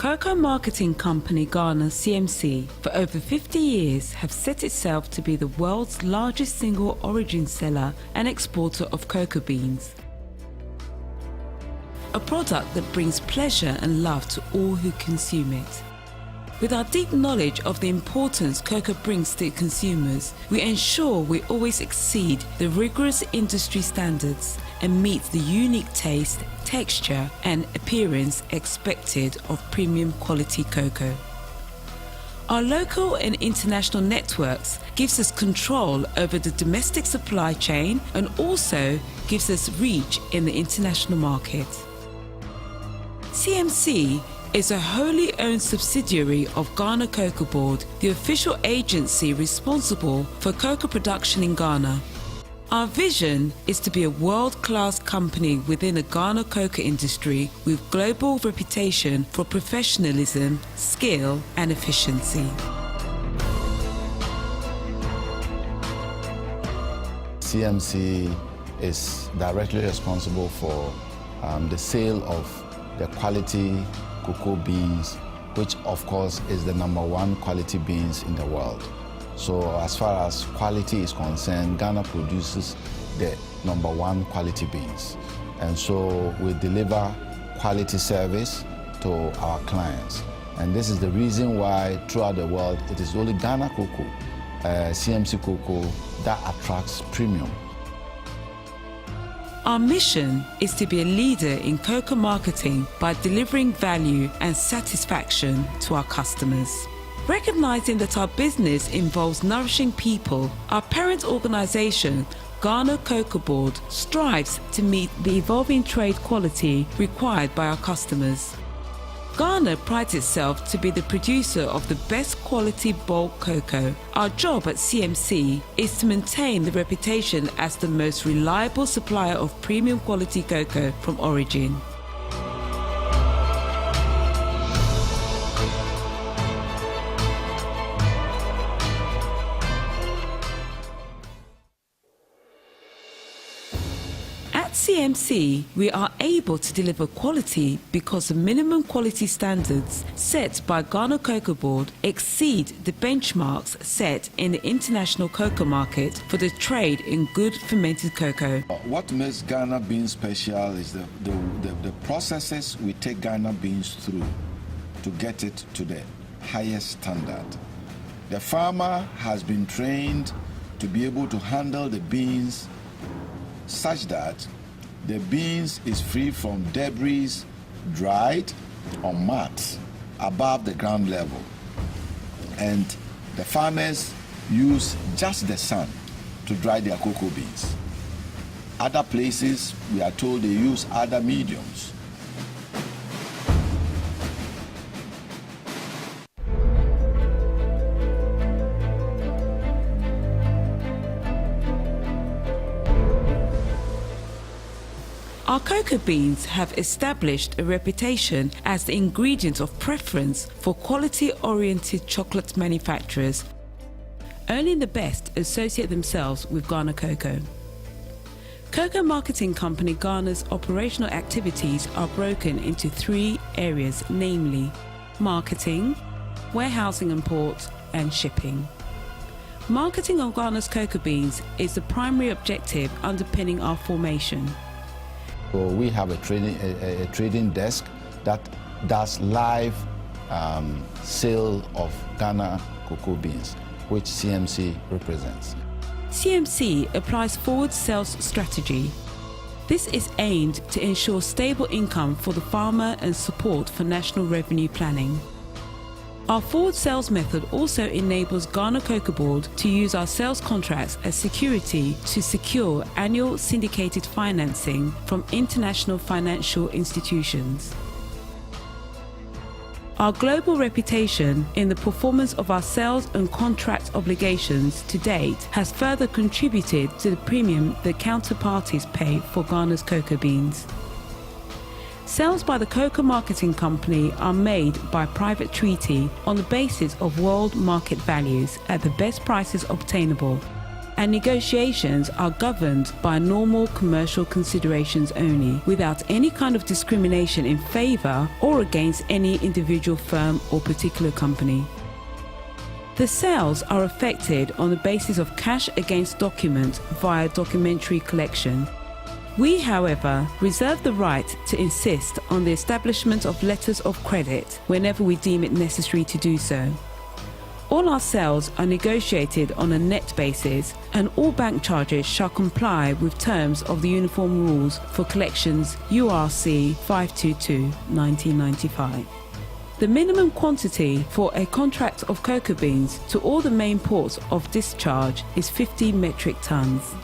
Cocoa marketing company Ghana CMC for over 50 years have set itself to be the world's largest single origin seller and exporter of cocoa beans. A product that brings pleasure and love to all who consume it. With our deep knowledge of the importance cocoa brings to consumers, we ensure we always exceed the rigorous industry standards and meet the unique taste, texture and appearance expected of premium quality cocoa. Our local and international networks gives us control over the domestic supply chain and also gives us reach in the international market. CMC is a wholly owned subsidiary of Ghana Cocoa Board, the official agency responsible for cocoa production in Ghana. Our vision is to be a world-class company within the Ghana cocoa industry with global reputation for professionalism, skill and efficiency. CMC is directly responsible for the sale of the quality cocoa beans, which of course is the #1 quality beans in the world. So as far as quality is concerned, Ghana produces the #1 quality beans. And so we deliver quality service to our clients. And this is the reason why throughout the world, it is only Ghana cocoa, CMC cocoa, that attracts premium. Our mission is to be a leader in cocoa marketing by delivering value and satisfaction to our customers. Recognizing that our business involves nourishing people, our parent organization, Ghana Cocoa Board, strives to meet the evolving trade quality required by our customers. Ghana prides itself to be the producer of the best quality bulk cocoa. Our job at CMC is to maintain the reputation as the most reliable supplier of premium quality cocoa from origin. At CMC, we are able to deliver quality because the minimum quality standards set by Ghana Cocoa Board exceed the benchmarks set in the international cocoa market for the trade in good fermented cocoa. What makes Ghana beans special is the processes we take Ghana beans through to get it to the highest standard. The farmer has been trained to be able to handle the beans such that the beans is free from debris, dried or mats above the ground level. And the farmers use just the sun to dry their cocoa beans. Other places, we are told they use other mediums. Our cocoa beans have established a reputation as the ingredient of preference for quality-oriented chocolate manufacturers. Only the best associate themselves with Ghana Cocoa. Cocoa marketing company Ghana's operational activities are broken into 3 areas, namely marketing, warehousing and port, and shipping. Marketing of Ghana's cocoa beans is the primary objective underpinning our formation. So we have a trading desk that does live sale of Ghana cocoa beans, which CMC represents. CMC applies forward sales strategy. This is aimed to ensure stable income for the farmer and support for national revenue planning. Our forward sales method also enables Ghana Cocoa Board to use our sales contracts as security to secure annual syndicated financing from international financial institutions. Our global reputation in the performance of our sales and contract obligations to date has further contributed to the premium that counterparties pay for Ghana's cocoa beans. Sales by the cocoa marketing company are made by private treaty on the basis of world market values at the best prices obtainable. and negotiations are governed by normal commercial considerations only, without any kind of discrimination in favour or against any individual firm or particular company. The sales are effected on the basis of cash against document via documentary collection. We, however, reserve the right to insist on the establishment of letters of credit whenever we deem it necessary to do so. All our sales are negotiated on a net basis, and all bank charges shall comply with terms of the Uniform Rules for Collections URC 522/1995. The minimum quantity for a contract of cocoa beans to all the main ports of discharge is 50 metric tons.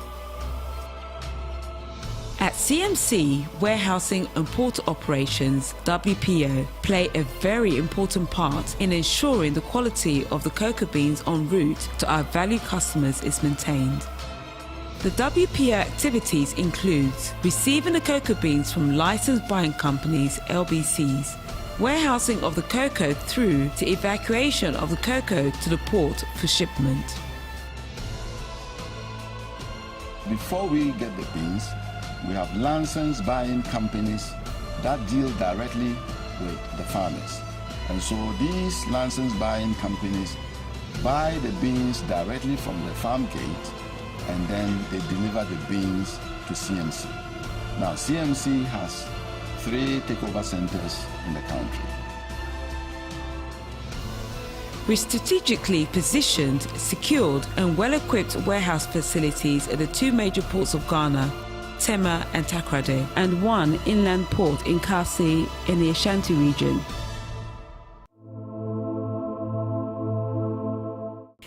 At CMC, Warehousing and Port Operations, WPO, play a very important part in ensuring the quality of the cocoa beans en route to our valued customers is maintained. The WPO activities include receiving the cocoa beans from licensed buying companies, LBCs, warehousing of the cocoa through to evacuation of the cocoa to the port for shipment. Before we get the beans, we have licensed buying companies that deal directly with the farmers. And so these licensed buying companies buy the beans directly from the farm gate, and then they deliver the beans to CMC. Now, CMC has 3 takeover centers in the country. With strategically positioned, secured and well-equipped warehouse facilities at the 2 major ports of Ghana, Tema and Takoradi, and 1 inland port in Kasi in the Ashanti region.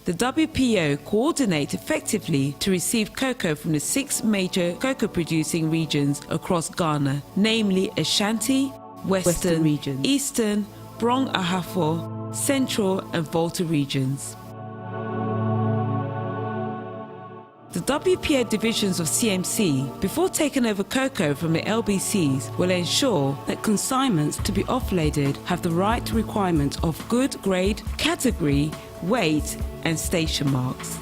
The WPO coordinate effectively to receive cocoa from the 6 major cocoa-producing regions across Ghana, namely Ashanti, Western region, Eastern, Brong Ahafo, Central and Volta regions. The WPO divisions of CMC, before taking over cocoa from the LBCs, will ensure that consignments to be offloaded have the right requirement of good grade, category, weight and station marks.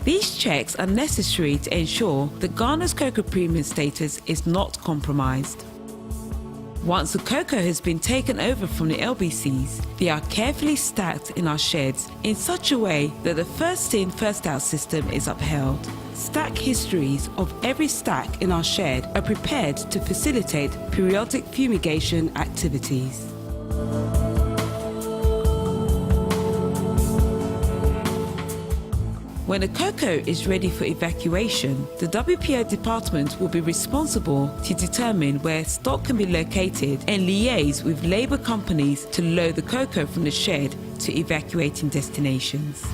These checks are necessary to ensure that Ghana's cocoa premium status is not compromised. Once the cocoa has been taken over from the LBCs, they are carefully stacked in our sheds in such a way that the first in, first out system is upheld. Stack histories of every stack in our shed are prepared to facilitate periodic fumigation activities. When the cocoa is ready for evacuation, the WPO department will be responsible to determine where stock can be located and liaise with labour companies to load the cocoa from the shed to evacuating destinations.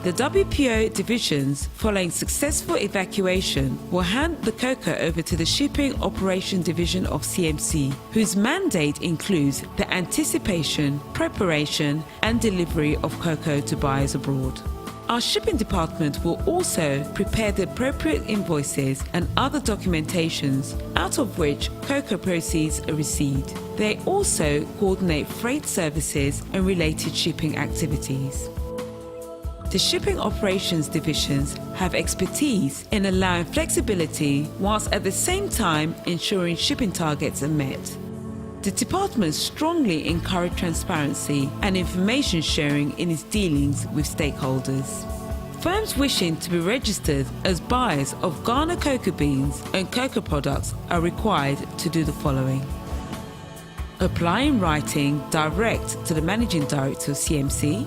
The WPO divisions, following successful evacuation, will hand the cocoa over to the Shipping Operation Division of CMC, whose mandate includes the anticipation, preparation and delivery of cocoa to buyers abroad. Our shipping department will also prepare the appropriate invoices and other documentations out of which cocoa proceeds are received. They also coordinate freight services and related shipping activities. The Shipping Operations Divisions have expertise in allowing flexibility whilst at the same time ensuring shipping targets are met. The department strongly encourages transparency and information sharing in its dealings with stakeholders. Firms wishing to be registered as buyers of Ghana cocoa beans and cocoa products are required to do the following: apply in writing direct to the Managing Director of CMC,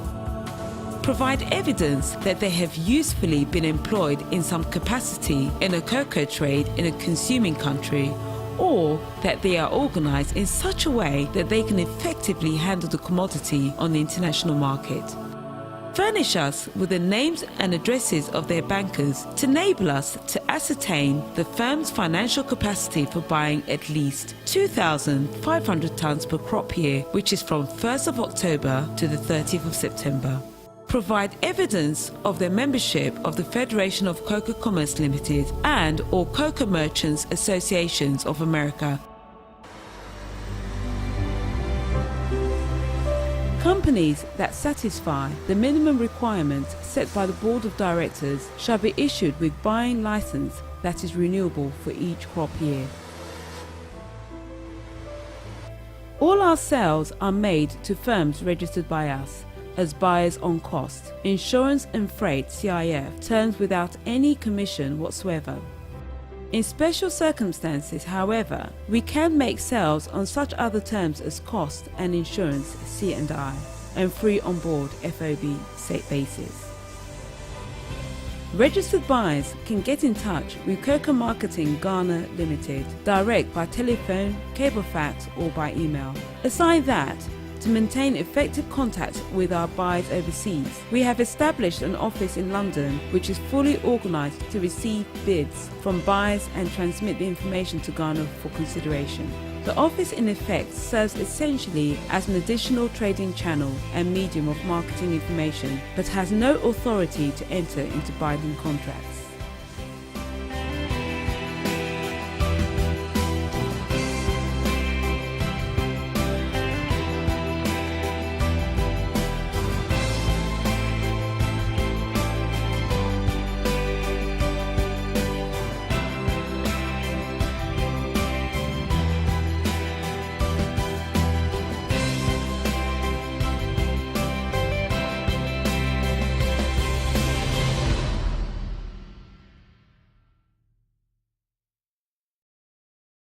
provide evidence that they have usefully been employed in some capacity in a cocoa trade in a consuming country, or that they are organised in such a way that they can effectively handle the commodity on the international market. Furnish us with the names and addresses of their bankers to enable us to ascertain the firm's financial capacity for buying at least 2,500 tonnes per crop year, which is from 1st of October to the 30th of September. Provide evidence of their membership of the Federation of Cocoa Commerce Limited and or Cocoa Merchants Associations of America. Companies that satisfy the minimum requirements set by the Board of Directors shall be issued with buying license that is renewable for each crop year. All our sales are made to firms registered by us as buyers on cost, insurance and freight (CIF) terms without any commission whatsoever. In special circumstances, however, we can make sales on such other terms as cost and insurance (C&I) and free on board (FOB) set basis. Registered buyers can get in touch with Cocoa Marketing Ghana Limited direct by telephone, cable fax or by email. Aside that, to maintain effective contact with our buyers overseas, we have established an office in London which is fully organised to receive bids from buyers and transmit the information to Ghana for consideration. The office in effect serves essentially as an additional trading channel and medium of marketing information, but has no authority to enter into binding contracts.